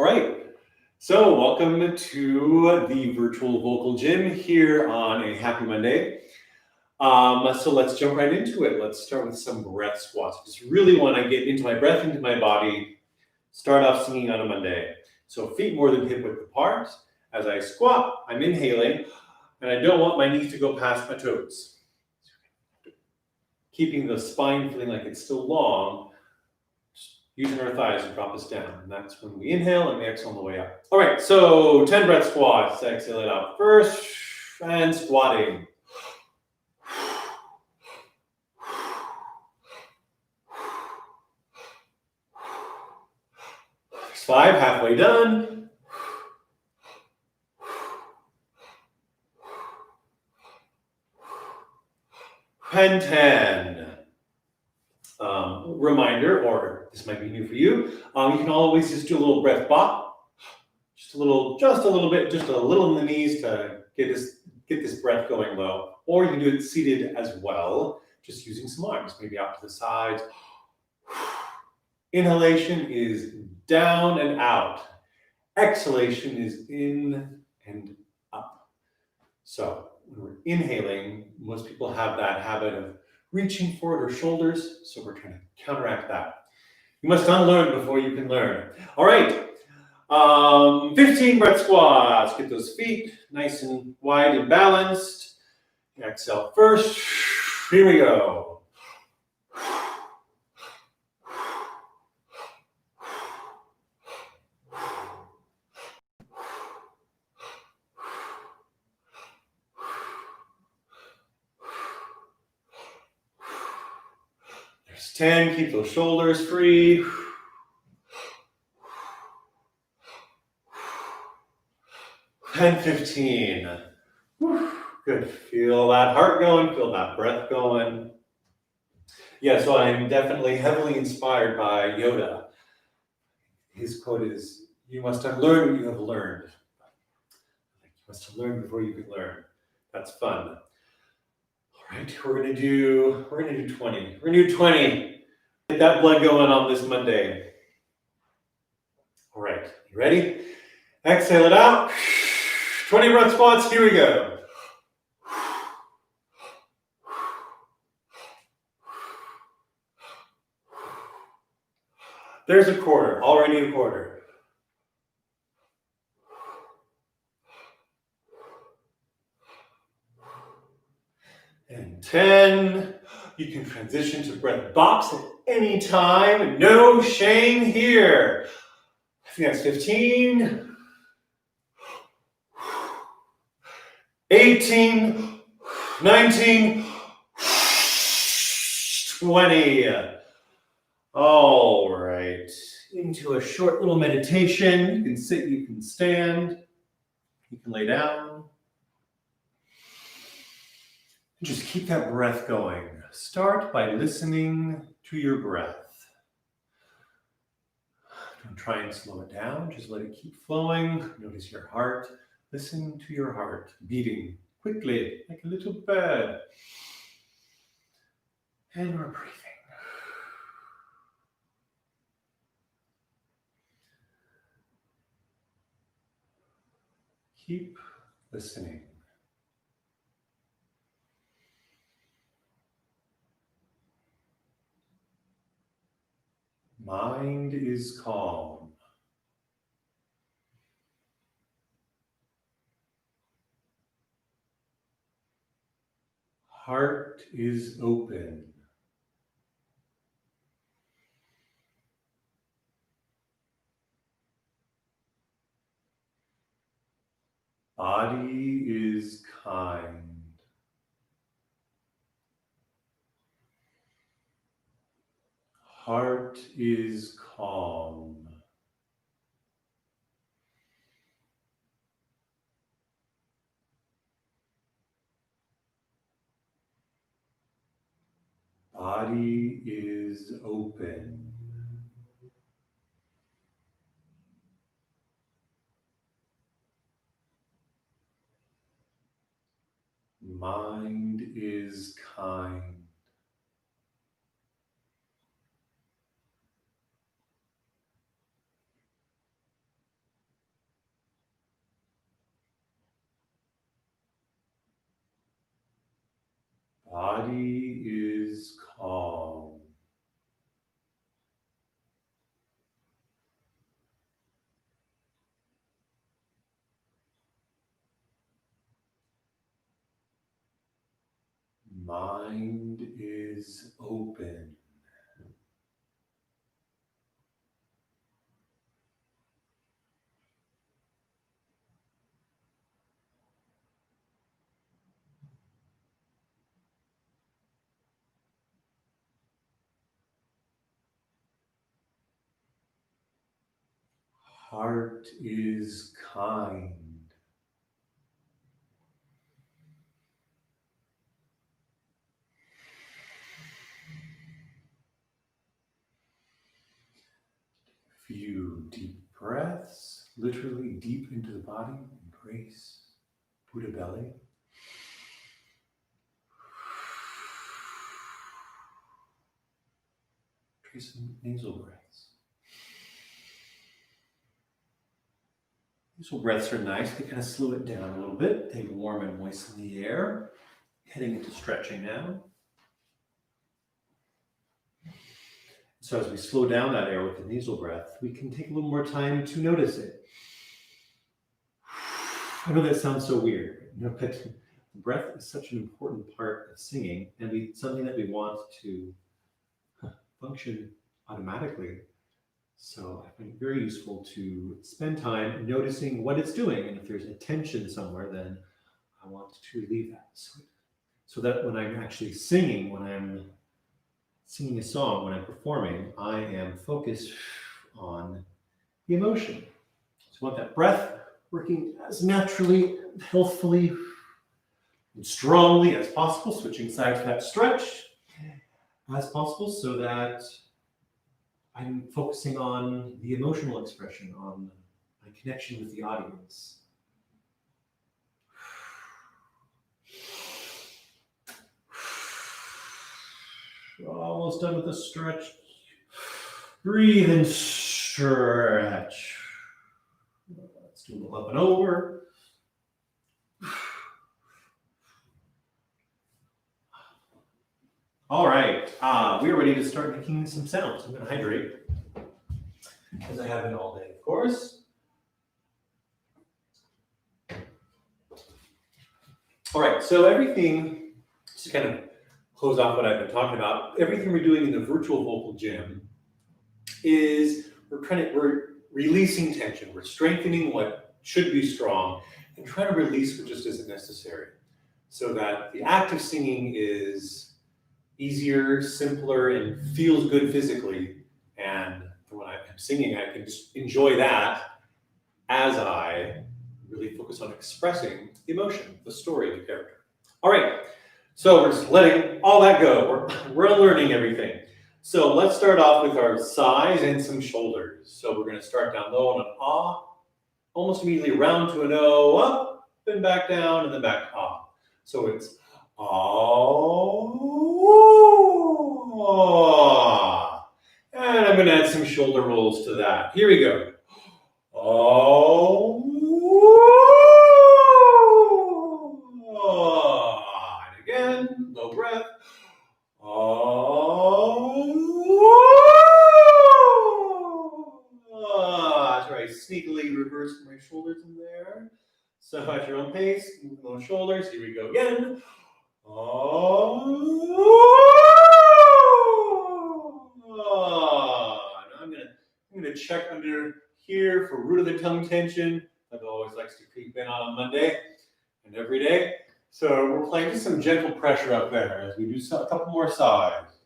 All right, so welcome to the virtual vocal gym here on a happy Monday. So let's jump right into it. Let's start with some breath squats. I just really want to get into my breath, into my body, start off singing on a Monday. So feet more than hip width apart. As I squat, I'm inhaling, and I don't want my knees to go past my toes. Keeping the spine feeling like it's still long, using our thighs to drop us down. And that's when we inhale and we exhale on the way up. All right, so 10 breath squats. Exhale it out first, and squatting. There's 5, halfway done. And 10. Reminder, or this might be new for you, you can always just do a little breath bop, just a little bit, just a little in the knees to get this breath going low. Or you can do it seated as well, just using some arms, maybe out to the sides. Inhalation is down and out. Exhalation is in and up. So when we're inhaling, most people have that habit of reaching for their shoulders, so we're trying to counteract that. You must unlearn before you can learn. All right, 15 breath squats. Get those feet nice and wide and balanced. Exhale first. Here we go. There's 10. Keep those shoulders free. And 15. Good. Feel that heart going, feel that breath going. Yeah, so I'm definitely heavily inspired by Yoda. His quote is, "You must unlearn what you have learned." You must learn before you can learn. That's fun. All right, we're gonna do 20. We're gonna do 20. Get that blood going on this Monday. All right, you ready? Exhale it out. 20 breath squats, here we go. There's a quarter, already a quarter. And 10. You can transition to breath box at any time. No shame here. I think that's 15. 18. 19. 20. All right, into a short little meditation. You can sit, you can stand, you can lay down. Just keep that breath going. Start by listening to your breath. Don't try and slow it down, just let it keep flowing. Notice your heart. Listen to your heart beating quickly like a little bird. And we're breathing. Keep listening. Mind is calm. Heart is open. Body is kind. Heart is calm. Body is open. Mind is kind. Body is calm. Mind is open. Heart is kind. Few deep breaths, literally deep into the body. Embrace Buddha belly. Try some nasal breaths. Nasal breaths are nice. They kind of slow it down a little bit. They warm and moisten the air. Heading into stretching now. So as we slow down that air with the nasal breath, we can take a little more time to notice it. I know that sounds so weird, but breath is such an important part of singing, and something that we want to function automatically. So I find it very useful to spend time noticing what it's doing, and if there's a tension somewhere, then I want to relieve that. So that when I'm actually singing, when I'm singing a song, when I'm performing, I am focused on the emotion. So I want that breath working as naturally, healthfully, and strongly as possible, switching sides for that stretch as possible, so that I'm focusing on the emotional expression, on my connection with the audience. Almost done with the stretch. Breathe and stretch. Let's do a little up and over. All right, we are ready to start making some sounds. I'm going to hydrate, as I have been all day, of course. All right, so everything, just to kind of close off what I've been talking about, everything we're doing in the virtual vocal gym is we're releasing tension. We're strengthening what should be strong and trying to release what just isn't necessary, so that the act of singing is easier, simpler, and feels good physically. And when I'm singing, I can just enjoy that as I really focus on expressing the emotion, the story, the character. All right, so we're just letting all that go. We're unlearning everything. So let's start off with our sighs and some shoulders. So we're going to start down low on an ah, almost immediately round to an O, up, then back down, and then back to ah. So it's ah. And I'm going to add some shoulder rolls to that. Here we go. Oh. And again, low breath. That's right. Sneakily reverse my shoulders in there. So at your own pace, move those shoulders. Here we go again. And I'm gonna check under here for root of the tongue tension. That always likes to creep in on a Monday and every day. So we're playing just some gentle pressure up there as we do a couple more sighs.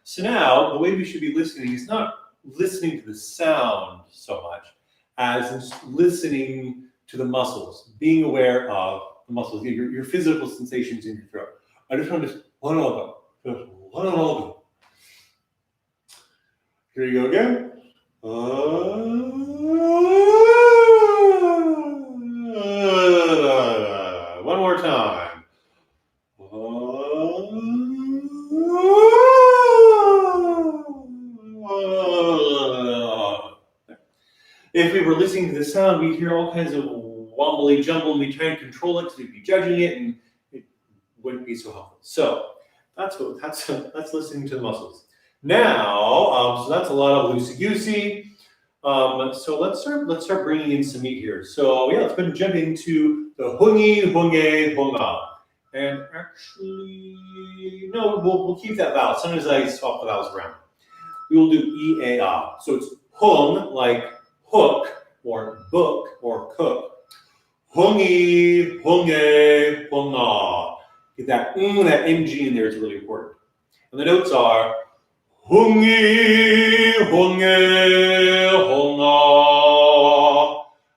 So now the way we should be listening is not listening to the sound so much as listening to the muscles, being aware of the muscles, your physical sensations in your throat. I just want to one of them. Here you go again. One more time. if we were listening to the sound, we'd hear all kinds of wobbly jumble, and we try and control it because we'd be judging it, and it wouldn't be so helpful. So that's listening to the muscles. Now, so that's a lot of loosey-goosey. So let's start bringing in some meat here. So yeah, let's go and jump into the hungi, hunge, hunga. And actually, no, we'll keep that vowel. Sometimes I swap the vowels around. We will do E-A-A. So it's hung, like hook, or book, or cook. Hungi, hunge, hunga. Get that NG in there is really important. And the notes are hungi, hunge, hunga.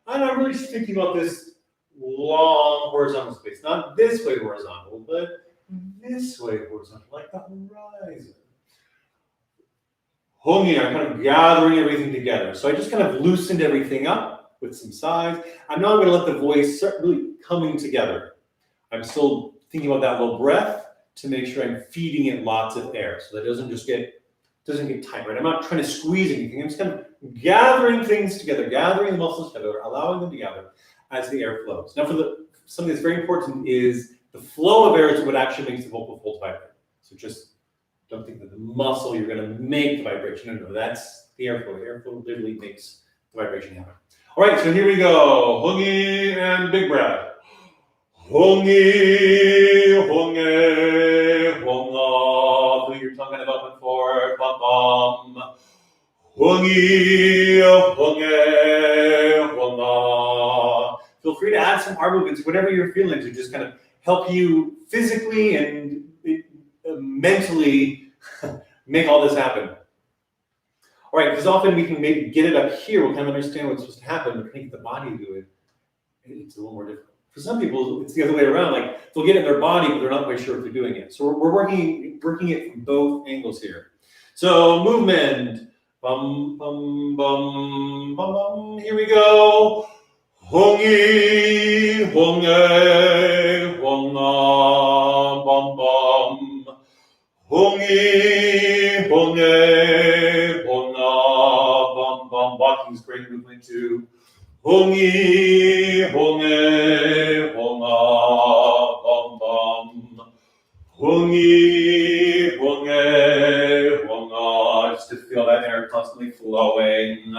And I'm really thinking about this long horizontal space. Not this way horizontal, but this way horizontal, like the horizon. Hungi, I'm kind of gathering everything together. So I just kind of loosened everything up with some sighs. I'm now going to let the voice start really coming together. I'm still thinking about that little breath to make sure I'm feeding it lots of air so that it doesn't get tight, right? I'm not trying to squeeze anything. I'm just kind of gathering things together, gathering the muscles together, allowing them to gather as the air flows. Now, something that's very important is the flow of air is what actually makes the vocal folds vibrate. So just don't think that the muscle you're going to make the vibration. No, that's the airflow. The airflow literally makes the vibration happen. All right, so here we go. Hungi and big breath. Hungi, hunge, hunga. Put your tongue kind of up and forward. Bum, bum. Hungi, hunge, hunga. Feel free to add some arm movements, whatever you're feeling, to just kind of help you physically and mentally make all this happen. All right, because often we can maybe get it up here, we'll kind of understand what's supposed to happen, but trying to get the body to do it, it's a little more difficult. For some people, it's the other way around, like they'll get it in their body, but they're not quite sure if they're doing it. So we're working it from both angles here. So movement, bum, bum, bum, bum, bum, here we go. Hungi, hunge, hunga, bum, bum. Hungi, hunge, hunga, bum, bum. Walking is great movement too. Hungi, hunge, hunga, bum, bum. Hungi, hunge, hunga. Just to feel that air constantly flowing.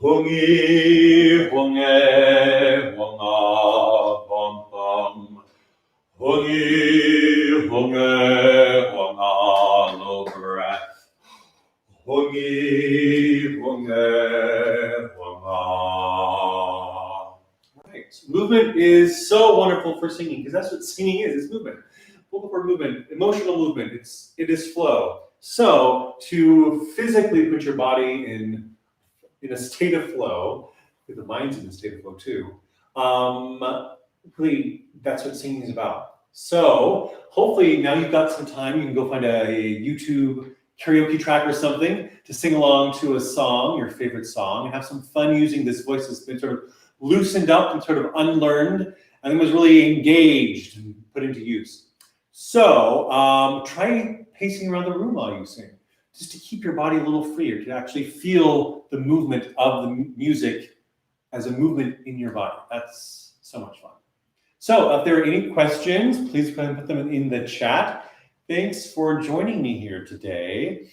Hungi, hunge, hunga, bum, bum. Hungi, hunge, hunga, low breath. Hungi, hunge, hunga. Right. Movement is so wonderful for singing because that's what singing is. It's movement. Vocal cord movement, emotional movement. It is flow. So to physically put your body in a state of flow, the mind's in a state of flow too. Really, that's what singing is about. So hopefully now you've got some time, you can go find a YouTube karaoke track or something to sing along to a song, your favorite song, and have some fun using this voice that's been sort of loosened up and sort of unlearned and then was really engaged and put into use. So try pacing around the room while you sing, just to keep your body a little freer, to actually feel the movement of the music as a movement in your body. That's so much fun. So if there are any questions, please go ahead and put them in the chat. Thanks for joining me here today.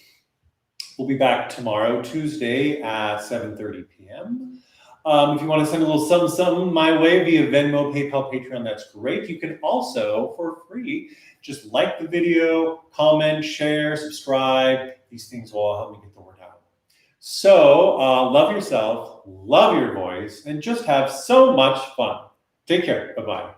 We'll be back tomorrow, Tuesday at 7:30 p.m. If you want to send a little something my way via Venmo, PayPal, Patreon, that's great. You can also, for free, just like the video, comment, share, subscribe. These things will all help me get the word out. So love yourself, love your voice, and just have so much fun. Take care. Bye-bye.